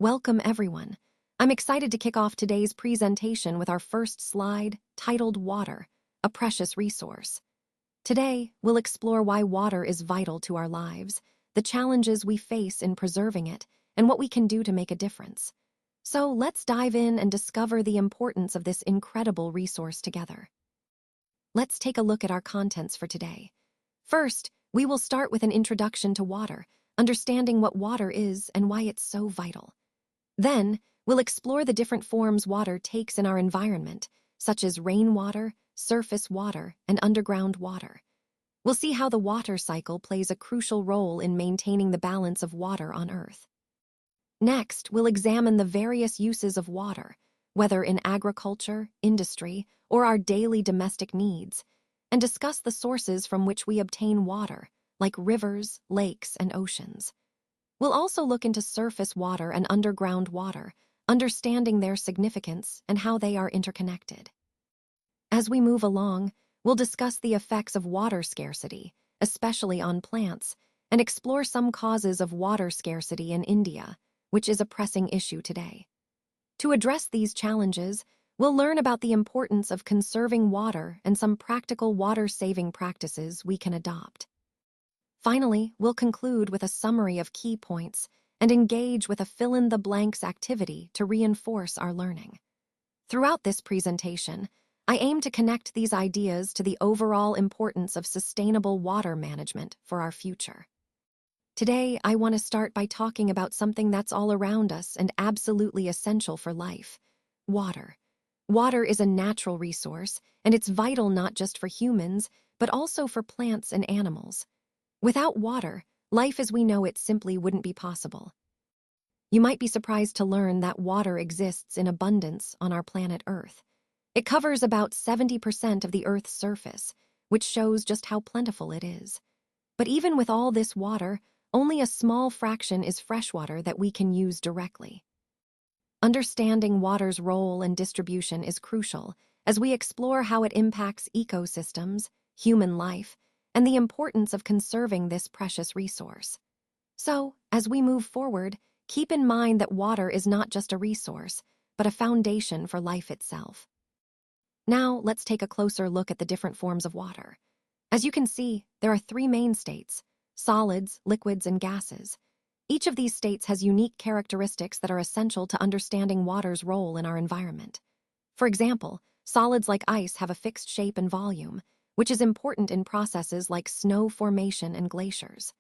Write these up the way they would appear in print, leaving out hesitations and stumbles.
Welcome, everyone. I'm excited to kick off today's presentation with our first slide, titled Water, a Precious Resource. Today, we'll explore why water is vital to our lives, the challenges we face in preserving it, and what we can do to make a difference. So let's dive in and discover the importance of this incredible resource together. Let's take a look at our contents for today. First, we will start with an introduction to water, understanding what water is and why it's so vital. Then, we'll explore the different forms water takes in our environment, such as rainwater, surface water, and underground water. We'll see how the water cycle plays a crucial role in maintaining the balance of water on Earth. Next, we'll examine the various uses of water, whether in agriculture, industry, or our daily domestic needs, and discuss the sources from which we obtain water, like rivers, lakes, and oceans. We'll also look into surface water and underground water, understanding their significance and how they are interconnected. As we move along, we'll discuss the effects of water scarcity, especially on plants, and explore some causes of water scarcity in India, which is a pressing issue today. To address these challenges, we'll learn about the importance of conserving water and some practical water-saving practices we can adopt. Finally, we'll conclude with a summary of key points and engage with a fill-in-the-blanks activity to reinforce our learning. Throughout this presentation, I aim to connect these ideas to the overall importance of sustainable water management for our future. Today, I want to start by talking about something that's all around us and absolutely essential for life: water. Water is a natural resource, and it's vital not just for humans, but also for plants and animals. Without water, life as we know it simply wouldn't be possible. You might be surprised to learn that water exists in abundance on our planet Earth. It covers about 70% of the Earth's surface, which shows just how plentiful it is. But even with all this water, only a small fraction is freshwater that we can use directly. Understanding water's role and distribution is crucial as we explore how it impacts ecosystems, human life, and the importance of conserving this precious resource. So, as we move forward, keep in mind that water is not just a resource, but a foundation for life itself. Now, let's take a closer look at the different forms of water. As you can see, there are three main states: solids, liquids, and gases. Each of these states has unique characteristics that are essential to understanding water's role in our environment. For example, solids like ice have a fixed shape and volume, which is important in processes like snow formation and glaciers.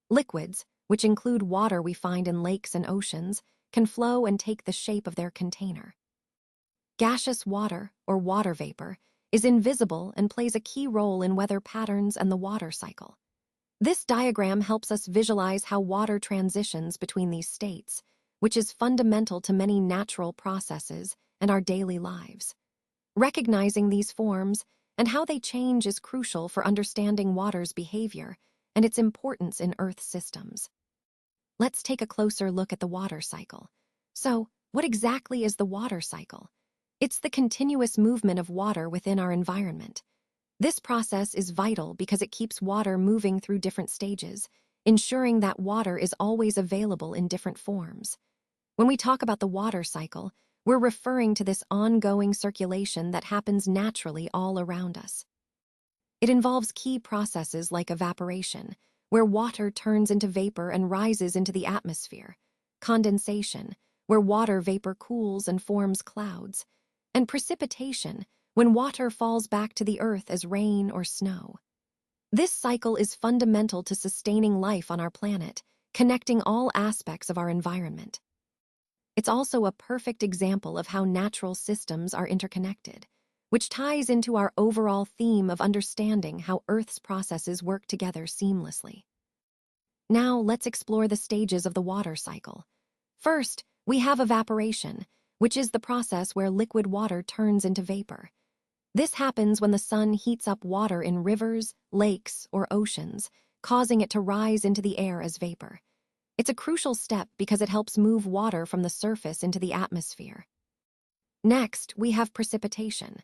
Liquids, which include water we find in lakes and oceans, can flow and take the shape of their container. Gaseous water, or water vapor, is invisible and plays a key role in weather patterns and the water cycle. This diagram helps us visualize how water transitions between these states, which is fundamental to many natural processes and our daily lives. Recognizing these forms and how they change is crucial for understanding water's behavior and its importance in Earth systems. Let's take a closer look at the water cycle. So, what exactly is the water cycle? It's the continuous movement of water within our environment. This process is vital because it keeps water moving through different stages, ensuring that water is always available in different forms. When we talk about the water cycle, we're referring to this ongoing circulation that happens naturally all around us. It involves key processes like evaporation, where water turns into vapor and rises into the atmosphere; condensation, where water vapor cools and forms clouds; and precipitation, when water falls back to the earth as rain or snow. This cycle is fundamental to sustaining life on our planet, connecting all aspects of our environment. It's also a perfect example of how natural systems are interconnected, which ties into our overall theme of understanding how Earth's processes work together seamlessly. Now, let's explore the stages of the water cycle. First, we have evaporation, which is the process where liquid water turns into vapor. This happens when the sun heats up water in rivers, lakes, or oceans, causing it to rise into the air as vapor. It's a crucial step because it helps move water from the surface into the atmosphere. Next, we have precipitation.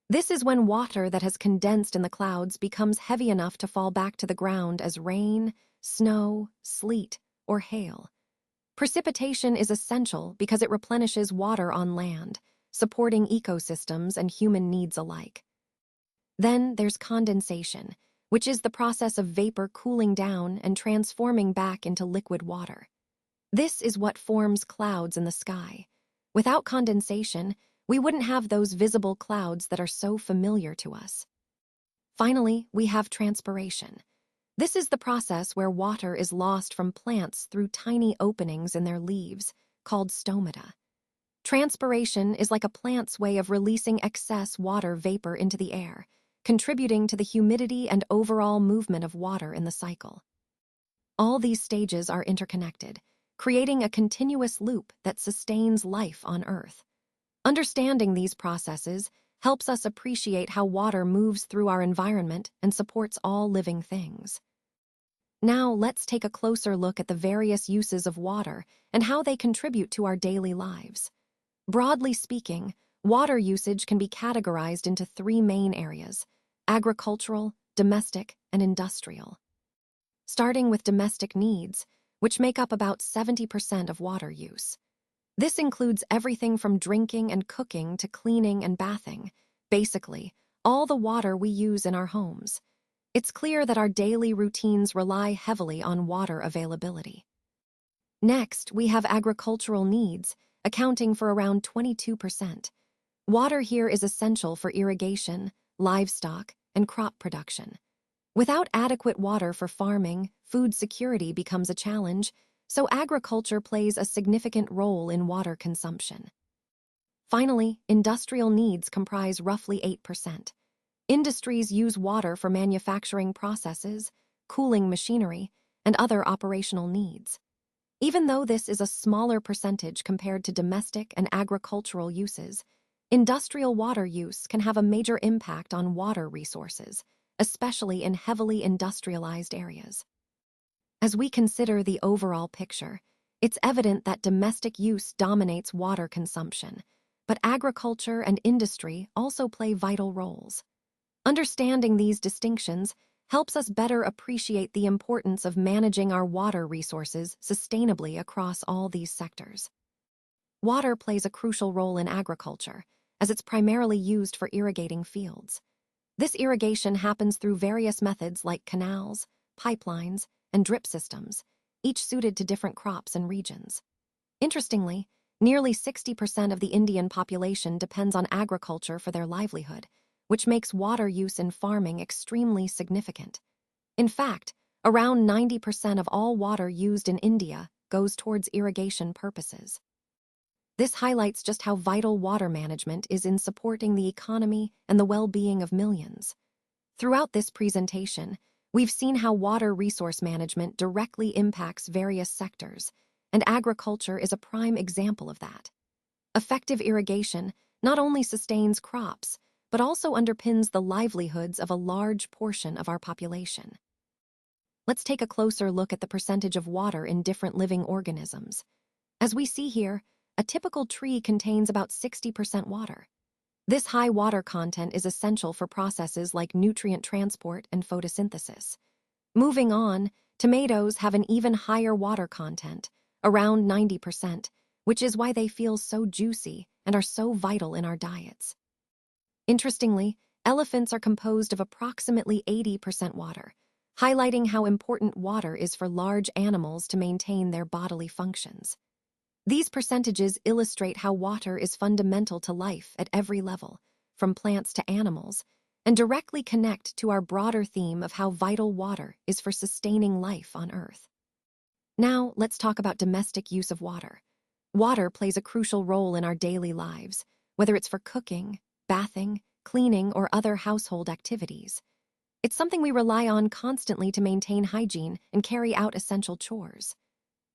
This is when water that has condensed in the clouds becomes heavy enough to fall back to the ground as rain, snow, sleet, or hail. Precipitation is essential because it replenishes water on land, supporting ecosystems and human needs alike. Then there's condensation, which is the process of vapor cooling down and transforming back into liquid water. This is what forms clouds in the sky. Without condensation, we wouldn't have those visible clouds that are so familiar to us. Finally, we have transpiration. This is the process where water is lost from plants through tiny openings in their leaves, called stomata. Transpiration is like a plant's way of releasing excess water vapor into the air, contributing to the humidity and overall movement of water in the cycle. All these stages are interconnected, creating a continuous loop that sustains life on Earth. Understanding these processes helps us appreciate how water moves through our environment and supports all living things. Now let's take a closer look at the various uses of water and how they contribute to our daily lives. Broadly speaking, water usage can be categorized into three main areas: agricultural, domestic, and industrial. Starting with domestic needs, which make up about 70% of water use. This includes everything from drinking and cooking to cleaning and bathing, basically, all the water we use in our homes. It's clear that our daily routines rely heavily on water availability. Next, we have agricultural needs, accounting for around 22%. Water here is essential for irrigation, livestock, and crop production. Without adequate water for farming, food security becomes a challenge, so agriculture plays a significant role in water consumption. Finally, industrial needs comprise roughly 8%. Industries use water for manufacturing processes, cooling machinery, and other operational needs. Even though this is a smaller percentage compared to domestic and agricultural uses, industrial water use can have a major impact on water resources, especially in heavily industrialized areas. As we consider the overall picture, it's evident that domestic use dominates water consumption, but agriculture and industry also play vital roles. Understanding these distinctions helps us better appreciate the importance of managing our water resources sustainably across all these sectors. Water plays a crucial role in agriculture, as it's primarily used for irrigating fields. This irrigation happens through various methods like canals, pipelines, and drip systems, each suited to different crops and regions. Interestingly, nearly 60% of the Indian population depends on agriculture for their livelihood, which makes water use in farming extremely significant. In fact, around 90% of all water used in India goes towards irrigation purposes. This highlights just how vital water management is in supporting the economy and the well-being of millions. Throughout this presentation, we've seen how water resource management directly impacts various sectors, and agriculture is a prime example of that. Effective irrigation not only sustains crops, but also underpins the livelihoods of a large portion of our population. Let's take a closer look at the percentage of water in different living organisms. As we see here, a typical tree contains about 60% water. This high water content is essential for processes like nutrient transport and photosynthesis. Moving on, tomatoes have an even higher water content, around 90%, which is why they feel so juicy and are so vital in our diets. Interestingly, elephants are composed of approximately 80% water, highlighting how important water is for large animals to maintain their bodily functions. These percentages illustrate how water is fundamental to life at every level, from plants to animals, and directly connect to our broader theme of how vital water is for sustaining life on Earth. Now, let's talk about domestic use of water. Water plays a crucial role in our daily lives, whether it's for cooking, bathing, cleaning, or other household activities. It's something we rely on constantly to maintain hygiene and carry out essential chores.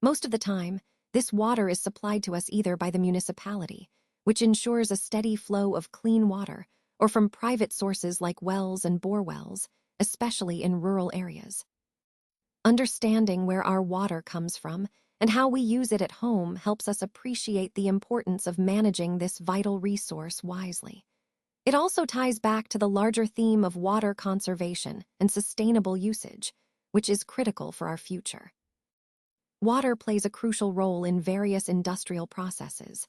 Most of the time, this water is supplied to us either by the municipality, which ensures a steady flow of clean water, or from private sources like wells and bore wells, especially in rural areas. Understanding where our water comes from and how we use it at home helps us appreciate the importance of managing this vital resource wisely. It also ties back to the larger theme of water conservation and sustainable usage, which is critical for our future. Water plays a crucial role in various industrial processes.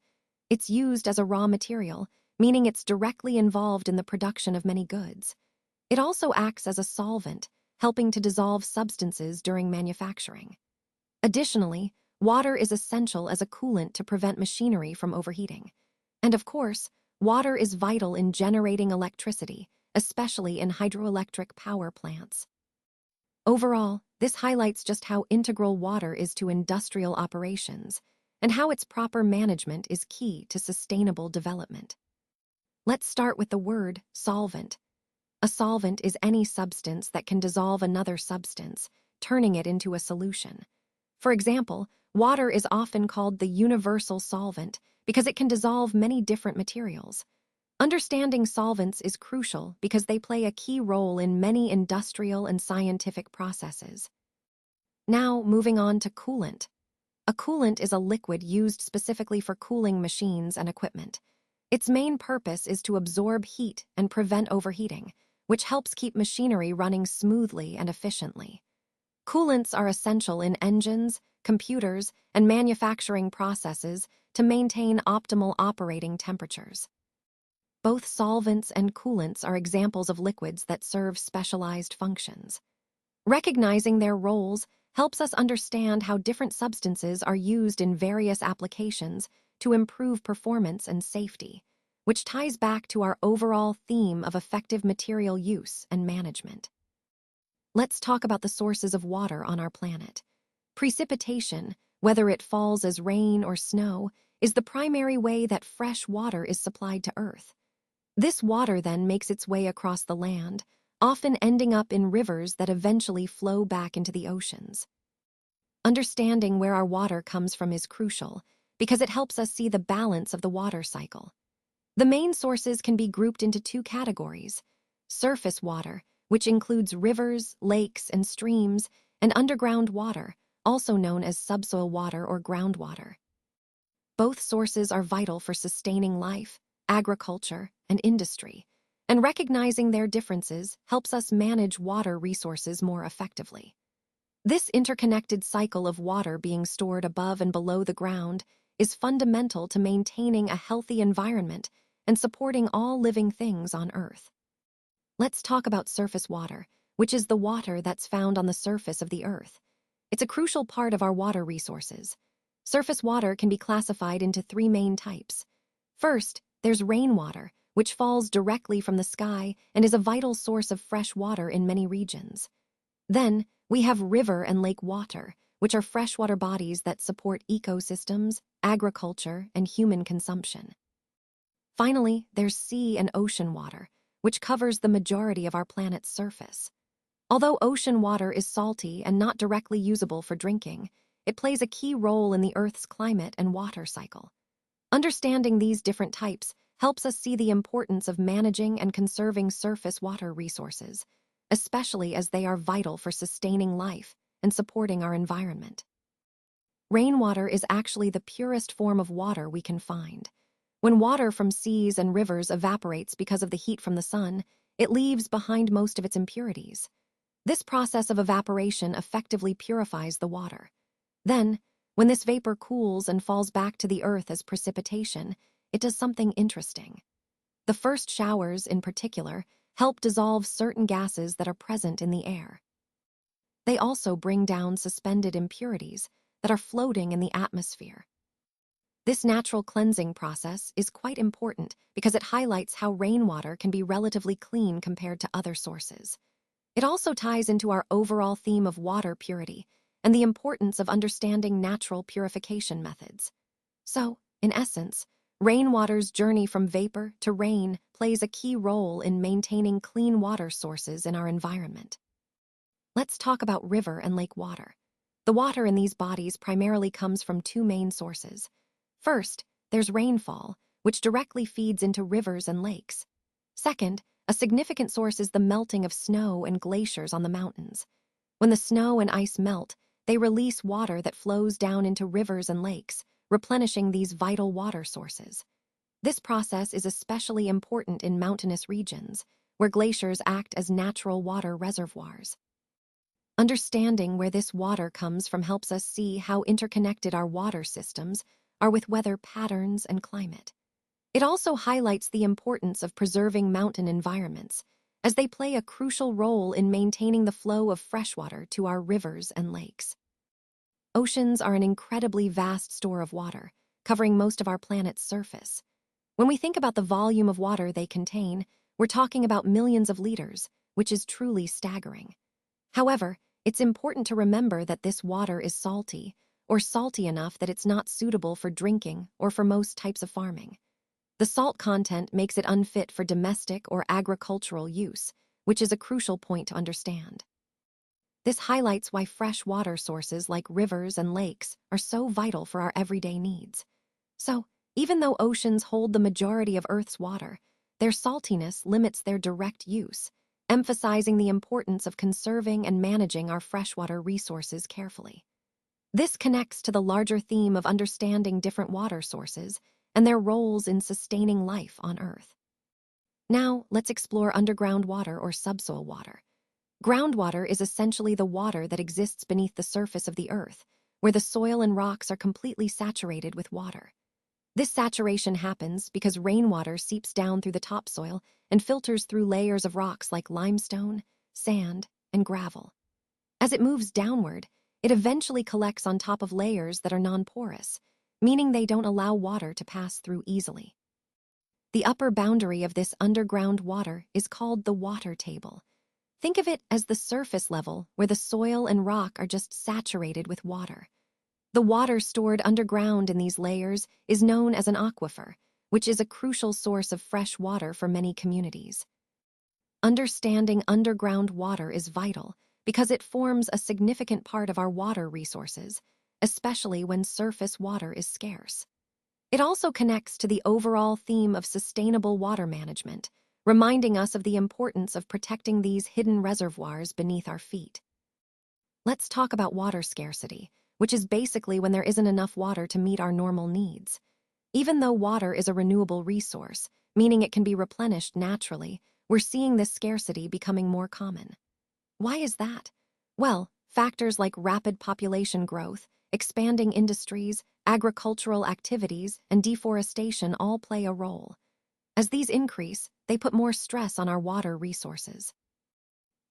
It's used as a raw material, meaning it's directly involved in the production of many goods. It also acts as a solvent, helping to dissolve substances during manufacturing. Additionally, water is essential as a coolant to prevent machinery from overheating. And of course, water is vital in generating electricity, especially in hydroelectric power plants. Overall, this highlights just how integral water is to industrial operations and how its proper management is key to sustainable development. Let's start with the word solvent. A solvent is any substance that can dissolve another substance, turning it into a solution. For example, water is often called the universal solvent because it can dissolve many different materials. Understanding solvents is crucial because they play a key role in many industrial and scientific processes. Now, moving on to coolant. A coolant is a liquid used specifically for cooling machines and equipment. Its main purpose is to absorb heat and prevent overheating, which helps keep machinery running smoothly and efficiently. Coolants are essential in engines, computers, and manufacturing processes to maintain optimal operating temperatures. Both solvents and coolants are examples of liquids that serve specialized functions. Recognizing their roles helps us understand how different substances are used in various applications to improve performance and safety, which ties back to our overall theme of effective material use and management. Let's talk about the sources of water on our planet. Precipitation, whether it falls as rain or snow, is the primary way that fresh water is supplied to Earth. This water then makes its way across the land, often ending up in rivers that eventually flow back into the oceans. Understanding where our water comes from is crucial because it helps us see the balance of the water cycle. The main sources can be grouped into two categories: surface water, which includes rivers, lakes, and streams, and underground water, also known as subsoil water or groundwater. Both sources are vital for sustaining life, agriculture, and industry, and recognizing their differences helps us manage water resources more effectively. This interconnected cycle of water being stored above and below the ground is fundamental to maintaining a healthy environment and supporting all living things on Earth. Let's talk about surface water, which is the water that's found on the surface of the Earth. It's a crucial part of our water resources. Surface water can be classified into three main types. First, there's rainwater, which falls directly from the sky and is a vital source of fresh water in many regions. Then, we have river and lake water, which are freshwater bodies that support ecosystems, agriculture, and human consumption. Finally, there's sea and ocean water, which covers the majority of our planet's surface. Although ocean water is salty and not directly usable for drinking, it plays a key role in the Earth's climate and water cycle. Understanding these different types helps us see the importance of managing and conserving surface water resources, especially as they are vital for sustaining life and supporting our environment. Rainwater is actually the purest form of water we can find. When water from seas and rivers evaporates because of the heat from the sun, it leaves behind most of its impurities. This process of evaporation effectively purifies the water. Then, when this vapor cools and falls back to the earth as precipitation, it does something interesting. The first showers, in particular, help dissolve certain gases that are present in the air. They also bring down suspended impurities that are floating in the atmosphere. This natural cleansing process is quite important because it highlights how rainwater can be relatively clean compared to other sources. It also ties into our overall theme of water purity and the importance of understanding natural purification methods. So, in essence, rainwater's journey from vapor to rain plays a key role in maintaining clean water sources in our environment. Let's talk about river and lake water. The water in these bodies primarily comes from two main sources. First, there's rainfall, which directly feeds into rivers and lakes. Second, a significant source is the melting of snow and glaciers on the mountains. When the snow and ice melt, they release water that flows down into rivers and lakes, replenishing these vital water sources. This process is especially important in mountainous regions, where glaciers act as natural water reservoirs. Understanding where this water comes from helps us see how interconnected our water systems are with weather patterns and climate. It also highlights the importance of preserving mountain environments, as they play a crucial role in maintaining the flow of freshwater to our rivers and lakes. Oceans are an incredibly vast store of water, covering most of our planet's surface. When we think about the volume of water they contain, we're talking about millions of liters, which is truly staggering. However, it's important to remember that this water is salty, or salty enough that it's not suitable for drinking or for most types of farming. The salt content makes it unfit for domestic or agricultural use, which is a crucial point to understand. This highlights why fresh water sources like rivers and lakes are so vital for our everyday needs. So, even though oceans hold the majority of Earth's water, their saltiness limits their direct use, emphasizing the importance of conserving and managing our freshwater resources carefully. This connects to the larger theme of understanding different water sources and their roles in sustaining life on Earth. Now, let's explore underground water or subsoil water. Groundwater is essentially the water that exists beneath the surface of the Earth, where the soil and rocks are completely saturated with water. This saturation happens because rainwater seeps down through the topsoil and filters through layers of rocks like limestone, sand, and gravel. As it moves downward, it eventually collects on top of layers that are non-porous, meaning they don't allow water to pass through easily. The upper boundary of this underground water is called the water table. Think of it as the surface level where the soil and rock are just saturated with water. The water stored underground in these layers is known as an aquifer, which is a crucial source of fresh water for many communities. Understanding underground water is vital because it forms a significant part of our water resources, especially when surface water is scarce. It also connects to the overall theme of sustainable water management, reminding us of the importance of protecting these hidden reservoirs beneath our feet. Let's talk about water scarcity, which is basically when there isn't enough water to meet our normal needs. Even though water is a renewable resource, meaning it can be replenished naturally, we're seeing this scarcity becoming more common. Why is that? Well, factors like rapid population growth, expanding industries, agricultural activities, and deforestation all play a role. As these increase, they put more stress on our water resources.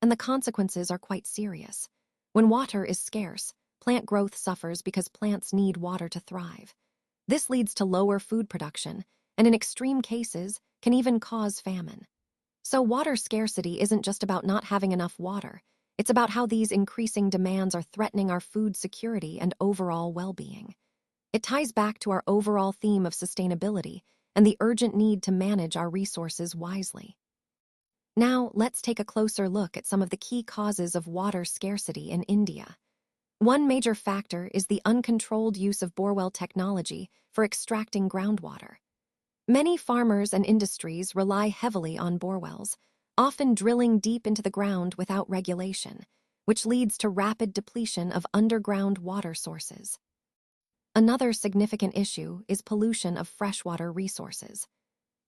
And the consequences are quite serious. When water is scarce, plant growth suffers because plants need water to thrive. This leads to lower food production, and in extreme cases, can even cause famine. So water scarcity isn't just about not having enough water. It's about how these increasing demands are threatening our food security and overall well-being. It ties back to our overall theme of sustainability and the urgent need to manage our resources wisely. Now, let's take a closer look at some of the key causes of water scarcity in India. One major factor is the uncontrolled use of borewell technology for extracting groundwater. Many farmers and industries rely heavily on borewells, often drilling deep into the ground without regulation, which leads to rapid depletion of underground water sources. Another significant issue is pollution of freshwater resources.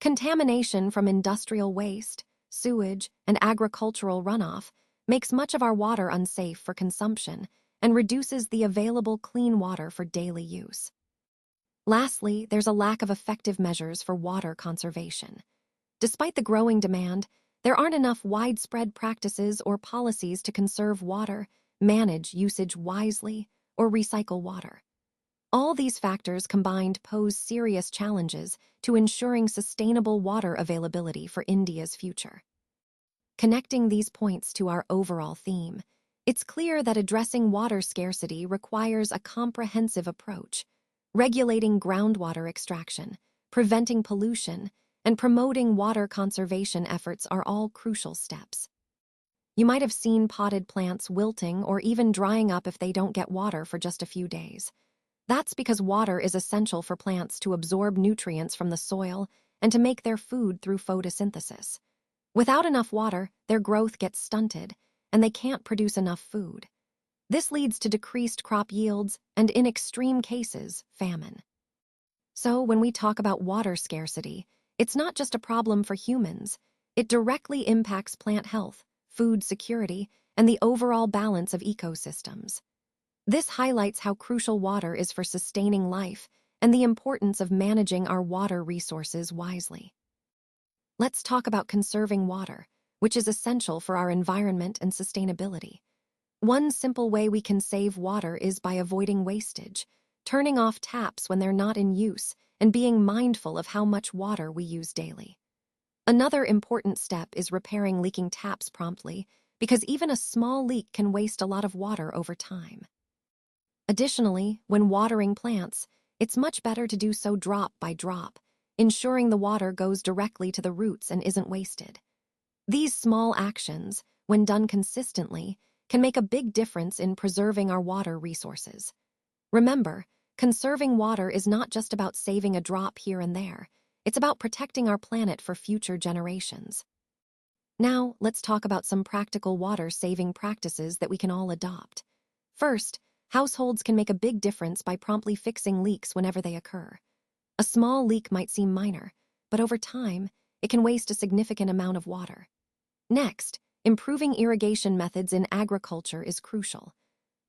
Contamination from industrial waste, sewage, and agricultural runoff makes much of our water unsafe for consumption and reduces the available clean water for daily use. Lastly, there's a lack of effective measures for water conservation. Despite the growing demand, there aren't enough widespread practices or policies to conserve water, manage usage wisely, or recycle water. All these factors combined pose serious challenges to ensuring sustainable water availability for India's future. Connecting these points to our overall theme, it's clear that addressing water scarcity requires a comprehensive approach. Regulating groundwater extraction, preventing pollution, and promoting water conservation efforts are all crucial steps. You might have seen potted plants wilting or even drying up if they don't get water for just a few days. That's because water is essential for plants to absorb nutrients from the soil and to make their food through photosynthesis. Without enough water, their growth gets stunted, and they can't produce enough food. This leads to decreased crop yields and, in extreme cases, famine. So, when we talk about water scarcity, it's not just a problem for humans. It directly impacts plant health, food security, and the overall balance of ecosystems. This highlights how crucial water is for sustaining life and the importance of managing our water resources wisely. Let's talk about conserving water, which is essential for our environment and sustainability. One simple way we can save water is by avoiding wastage, turning off taps when they're not in use, and being mindful of how much water we use daily. Another important step is repairing leaking taps promptly, because even a small leak can waste a lot of water over time. Additionally, when watering plants, it's much better to do so drop by drop, ensuring the water goes directly to the roots and isn't wasted. These small actions, when done consistently, can make a big difference in preserving our water resources. Remember, conserving water is not just about saving a drop here and there. It's about protecting our planet for future generations. Now, let's talk about some practical water-saving practices that we can all adopt. First, households can make a big difference by promptly fixing leaks whenever they occur. A small leak might seem minor, but over time, it can waste a significant amount of water. Next, improving irrigation methods in agriculture is crucial.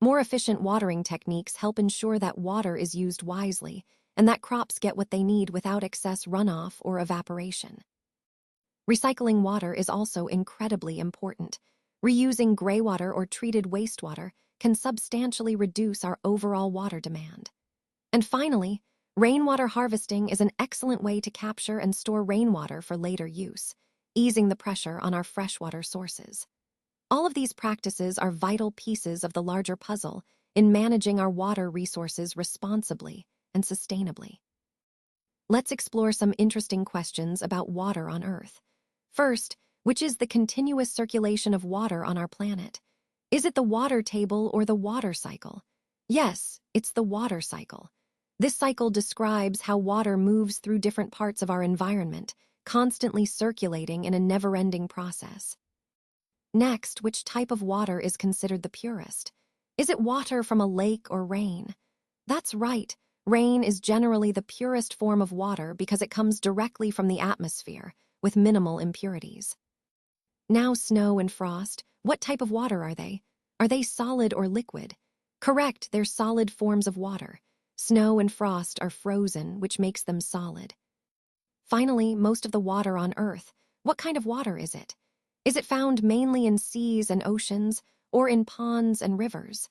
More efficient watering techniques help ensure that water is used wisely and that crops get what they need without excess runoff or evaporation. Recycling water is also incredibly important. Reusing graywater or treated wastewater can substantially reduce our overall water demand. And finally, rainwater harvesting is an excellent way to capture and store rainwater for later use, easing the pressure on our freshwater sources. All of these practices are vital pieces of the larger puzzle in managing our water resources responsibly and sustainably. Let's explore some interesting questions about water on Earth. First, which is the continuous circulation of water on our planet? Is it the water table or the water cycle? Yes, it's the water cycle. This cycle describes how water moves through different parts of our environment, constantly circulating in a never-ending process. Next, which type of water is considered the purest? Is it water from a lake or rain? That's right. Rain is generally the purest form of water because it comes directly from the atmosphere, with minimal impurities. Now, snow and frost, what type of water are they? Are they solid or liquid? Correct, they're solid forms of water. Snow and frost are frozen, which makes them solid. Finally, most of the water on Earth, what kind of water is it? Is it found mainly in seas and oceans, or in ponds and rivers?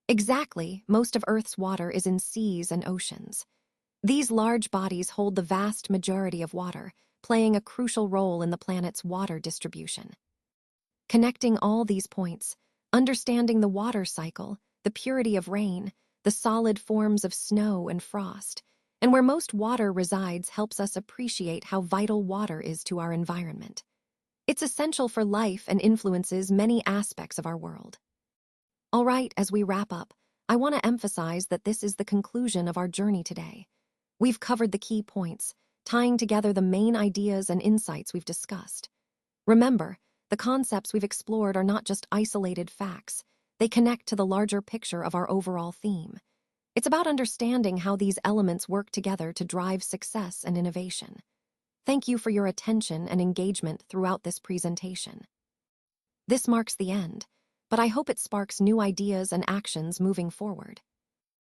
Exactly, most of Earth's water is in seas and oceans. These large bodies hold the vast majority of water, playing a crucial role in the planet's water distribution. Connecting all these points, understanding the water cycle, the purity of rain, the solid forms of snow and frost, and where most water resides helps us appreciate how vital water is to our environment. It's essential for life and influences many aspects of our world. All right, as we wrap up, I want to emphasize that this is the conclusion of our journey today. We've covered the key points, tying together the main ideas and insights we've discussed. Remember, the concepts we've explored are not just isolated facts. They connect to the larger picture of our overall theme. It's about understanding how these elements work together to drive success and innovation. Thank you for your attention and engagement throughout this presentation. This marks the end, but I hope it sparks new ideas and actions moving forward.